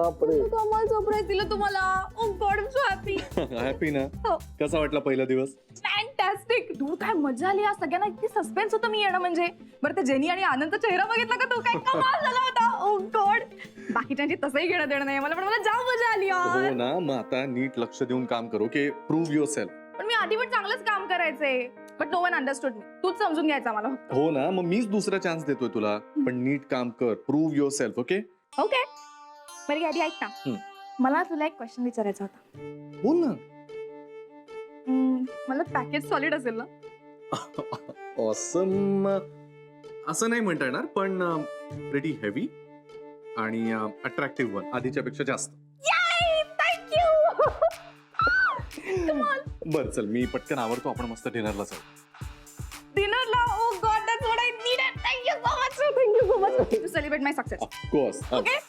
बापरे. कमाल सरप्राईज दिलं तुम्हाला. Oh God, I am so happy. Happy ना? हो. कसा वाटला पहिला दिवस? फॅन्टॅस्टिक. तू काय मजा आली आज. सगळ्यांना इतकी सस्पेन्स होतं मी येणं म्हणजे. बरं, ते जेनी आणि आनंदचा चेहरा बघितला का तू? काय कमाल झाला होता. ओ गॉड. बाकीच्यांची तसंही घेणं देणं नाही मला, पण मला जाम मजा आली हो यार. ना, मग आता नीट लक्ष देऊन काम करू की प्रूव्ह युअर सेल्फ. पण मी आधी पण चांगलंच काम करायचंय. बट नो वन अंडरस्टूड मी. तूच समजून घ्यायचा मला. हो ना, मग मीच दुसरा चान्स देतोय तुला. पण नीट काम कर, prove your self. Okay? Okay. बरं आधी ऐक ना. मला तुला एक क्वेश्चन विचारायचा होता. बोल ना. मला पॅकेज सॉलिड असेल ना? ऑसम असं नाही म्हणता येणार, पण प्रेटी हेवी आणि अट्रॅक्टिव्ह वन, आधीच्या पेक्षा जास्त. थँक्यू. बर चल, मी पटकन आवडतो, आपण मस्त डिनरला जाऊ. डिनरला? Oh God, that's what I needed. Thank you so much. Thank you so much to celebrate my success. Of course. Okay.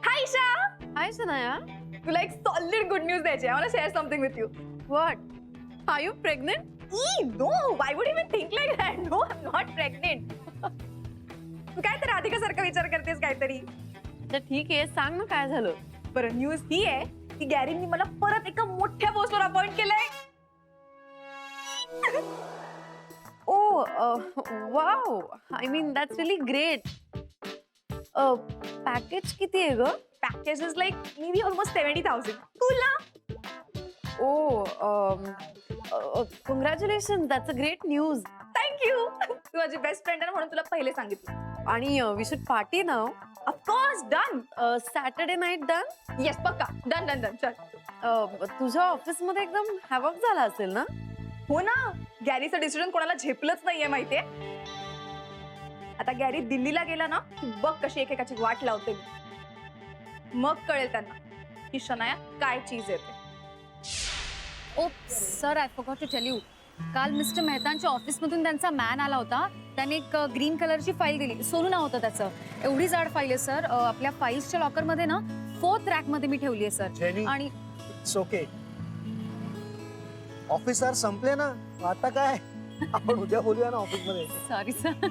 Hi Isha. Hi Sanaya. तुला एक सॉलिड गुड न्यूज द्यायची. I want to share something with you. What? Are you pregnant? No, why would you even think like that? No, I'm not pregnant. तू काय तर राधिकासारखा विचार करतेस काहीतरी. तर ठीक आहे, सांग ना काय झालं. बरं, न्यूज ही आहे की गॅरींनी मला परत एका मोठ्या पोस्टवर अपॉइंट केलंय. Oh wow, I mean that's really great. Package किती आहे ग? Package is like maybe almost 70,000. तुला? Oh congratulation, that's a great news. Thank you. तू माझी बेस्ट फ्रेंड आहे ना, म्हणून तुला पहिले सांगितलं. आणि we should party now. Of course. Done. Saturday night done. Yes, पक्का. Done done done. चल. तुझ्या ऑफिसमध्ये एकदम हॅवॉक झाला असेल ना? हो ना, गॅरीचं डिसिजन कोणाला झेपलंच नाहीये माहितीये. आता गॅरी दिल्लीला गेला ना की बघ कशी एकेकाची वाट लावते मी. मग कळेल त्यांना की शनाया काय चीज येते. Oh sir, I forgot to tell you. काल मिस्टर मेहतांच्या ऑफिसमधून त्यांचा मॅन आला होता. त्याने एक ग्रीन कलरची फाईल दिली. सोनू नाव होतं त्याचं. एवढी जाड फाईल आहे सर. आपल्या फाईल्सच्या लॉकरमध्ये ना 4th रॅकमध्ये मी ठेवली आहे सर. जेनी, आणि इट्स ओके. ऑफिसर संपले ना, आता काय आपण उद्या बोलूया ना ऑफिस मध्ये. Sorry sir.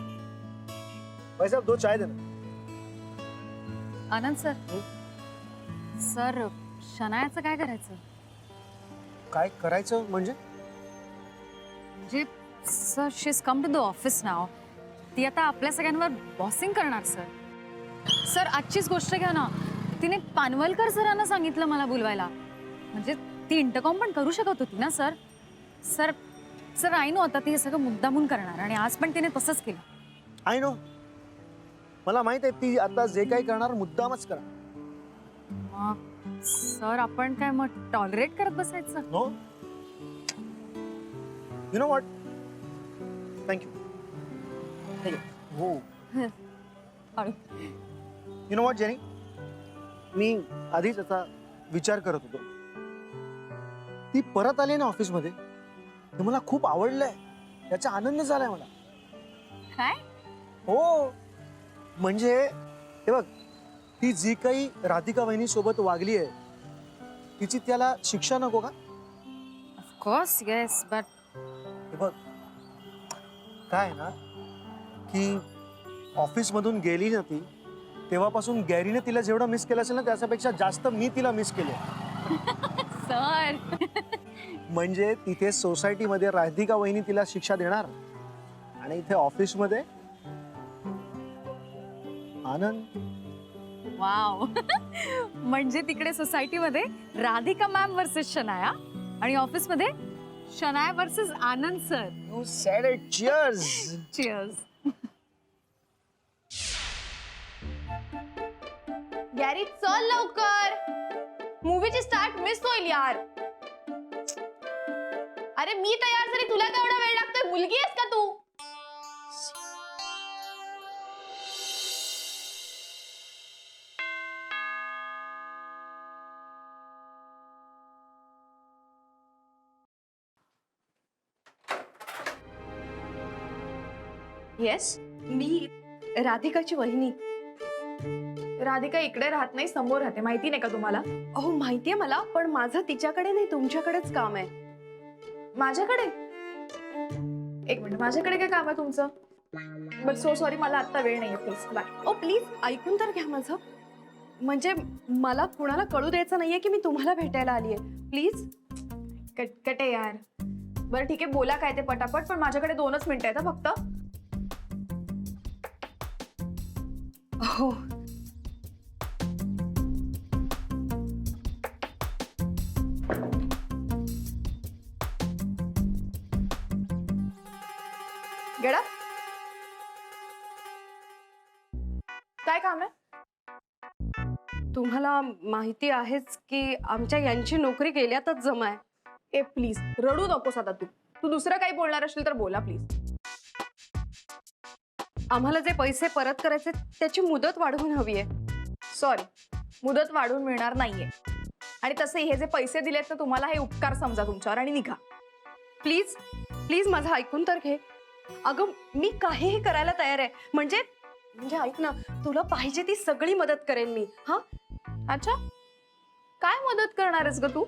भाई साहब, 2 चाय देना. आनंद सर. सर, शनायाचं काय करायचं? काय करायचं म्हणजे? म्हणजे sir, she is come to the office now. ती आता आपल्या सगळ्यांवर बॉसिंग करणार सर. सर, आजचीच गोष्ट घ्या ना. तिने पानवलकर सरांना सांगितलं मला बोलवायला. म्हणजे ती इंटरकॉम पण करू शकत होती ना sir. Sir sir I know आता ती हे सगळं मुद्दामून करणार, आणि आज पण तिने तसंच केलं. आय नो, मला माहित आहे ती आता जे काही करणार मुद्दामच करा. मग सर, आपण काय मग टॉलरेट करत बसायचं? No, you know what, thank you. हो, यू नो व्हॉट जेनी, मी आधीच याचा विचार करत होतो. ती परत आली ना ऑफिसमध्ये, ते मला खूप आवडलंय. त्याचा आनंद झालाय मला. काय? हो, म्हणजे हे बघ, ती जी काही राधिका वहिनी सोबत वागली आहे, तिची त्याला शिक्षा नको का? ऑफकोर्स येस, बट हे बघ, काय आहे ना की ऑफिस मधून गेली ना ती, तेव्हापासून गॅरीने तिला जेवढं मिस केलं असेल ना, त्याच्यापेक्षा जास्त मी तिला मिस केले. सर. म्हणजे तिथे सोसायटीमध्ये राधिका वहिनी तिला शिक्षा देणार, आणि इथे ऑफिसमध्ये आनंद. वाव. म्हणजे तिकडे सोसायटीमध्ये राधिका मॅम वर्सेस शनाया, आणि ऑफिसमध्ये Shanaya versus Anand sir. You said it. Cheers. Cheers. Gary चल लवकर, मूवीची स्टार्ट मिस होईल यार. अरे मी तयार झाली, तुला केवढा वेळ लागतोय? मुलगी आहेस का तू? येस, मी राधिकाची वहिनी. राधिका इकडे राहत नाही, समोर राहते. माहिती नाही का तुम्हाला? अहो माहितीये मला, पण माझं तिच्याकडे नाही तुमच्याकडेच काम आहे. माझ्याकडे एक मिनिट, माझ्याकडे काय काम आहे तुमचं? बट सो सॉरी, मला आता वेळ नाहीये, प्लीज बाय. ओ प्लीज ऐकून तर घ्या माझं. म्हणजे मला कुणाला कळू द्यायचं नाहीये की मी तुम्हाला भेटायला आलीये. प्लीज. कटकटे यार. बरं ठीक आहे, बोला काय ते पटापट, पण माझ्याकडे 2च मिनिटं आहेत हं, फक्त. हो. गेडा, काय काम आहे? तुम्हाला माहिती आहेच की आमच्या यांची नोकरी गेल्यातच जमा आहे. ए प्लीज रडू नकोस आता. तू दुसरं काही बोलणार असेल तर बोला प्लीज. आम्हाला जे पैसे परत करायचे त्याची मुदत वाढवून हवी आहे. सॉरी, मुदत वाढवून मिळणार नाहीये. आणि तसे हे जे पैसे दिलेत ना तुम्हाला, हे उपकार समजा तुमच्यावर आणि निघा. प्लीज प्लीज माझं ऐकून तर घे. अगं मी काहीही करायला तयार आहे. म्हणजे ऐक ना, तुला पाहिजे ती सगळी मदत करेन मी. हा. अच्छा, काय मदत करणार आहेस ग तू?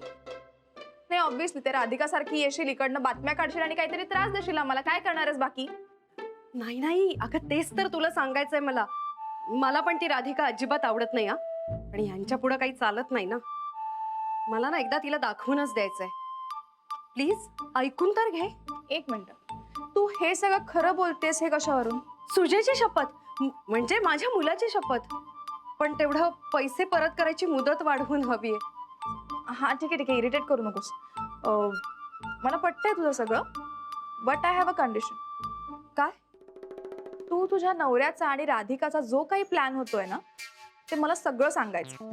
नाही ऑब्विसली ते राधिकासारखी येशील इकडनं, बातम्या काढशील आणि काहीतरी त्रास देशील आम्हाला. काय करणार आहेस बाकी? नाही नाही, अगं तेच तर तुला सांगायचंय मला. मला पण ती राधिका अजिबात आवडत नाही. हा. आणि यांच्या पुढे काही चालत नाही ना. मला ना एकदा तिला दाखवूनच द्यायचंय. प्लीज ऐकून तर घे. एक मिनिट, तू हे सगळं खरं बोलतेस हे कशावरून? सुजयची शपथ, म्हणजे माझ्या मुलाची शपथ. पण तेवढं पैसे परत करायची मुदत वाढवून हवी आहे. हा ठीक आहे, इरिटेट करू नकोस. मला पटतंय तुझं सगळं, but I have a condition. काय? तू तुझ्या नवऱ्याचा आणि राधिकाचा जो काही प्लॅन होतोय ना, ते मला सगळं सांगायचं.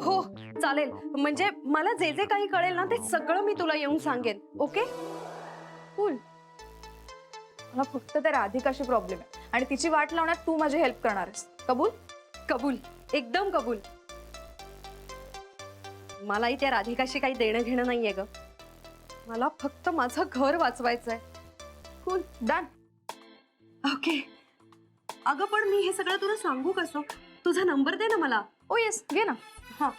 हो चालेल. म्हणजे मला जे जे काही कळेल ना ते सगळं मी तुला येऊन सांगेन. ओके? कूल. मला फक्त त्या राधिकाशी प्रॉब्लेम आहे आणि तिची वाट लावण्यात तू माझी हेल्प करणार आहेस. कबूल? कबूल, एकदम कबूल. मलाही त्या राधिकाशी काही देणं घेणं नाहीये ग. मला फक्त माझं घर वाचवायचंय. Cool, done. ओके. अगं पण मी हे सगळं तुला सांगू कसं? तुझा नंबर दे ना मला. ओ येस, घे ना. हा.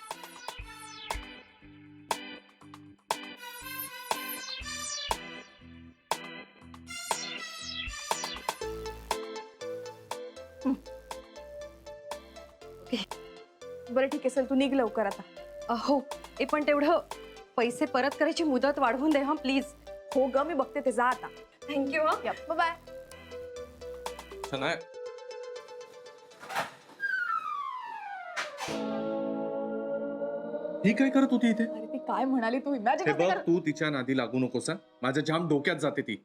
बरं ठीक आहे, चल तू निघ लवकर आता. हो. पण तेवढं पैसे परत करायची मुदत वाढवून दे हा प्लीज. हो ग, मी बघते ते. जा आता. थँक्यू. हा. बाय. शनाया, ही काय करत होती इथे? अरे ती काय म्हणाली तू हे इमॅजिन बघ, तू तिच्या नादी लागू नकोस हं. माझ्या जाम डोक्यात जाते ती.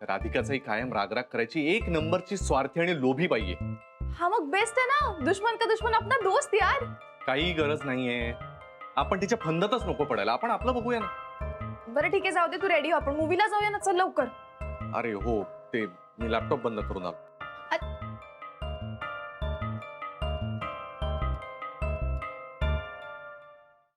राधिकाचाही कायम रागराग करायची, एक नंबरची स्वार्थी आणि लोभी बाई आहे. हा मग बेस्ट आहे ना. दुश्मन का दुश्मन अपना दोस्त यार. काही गरज नाहीये. आपण तिच्या फंदातच नको पडायला. आपण आपलं बघूया ना. बरं ठीक आहे, जाऊ दे. तू रेडी हो, आपण मूवीला जाऊया ना. चल लवकर. अरे हो, ते मी लॅपटॉप बंद करून आलो.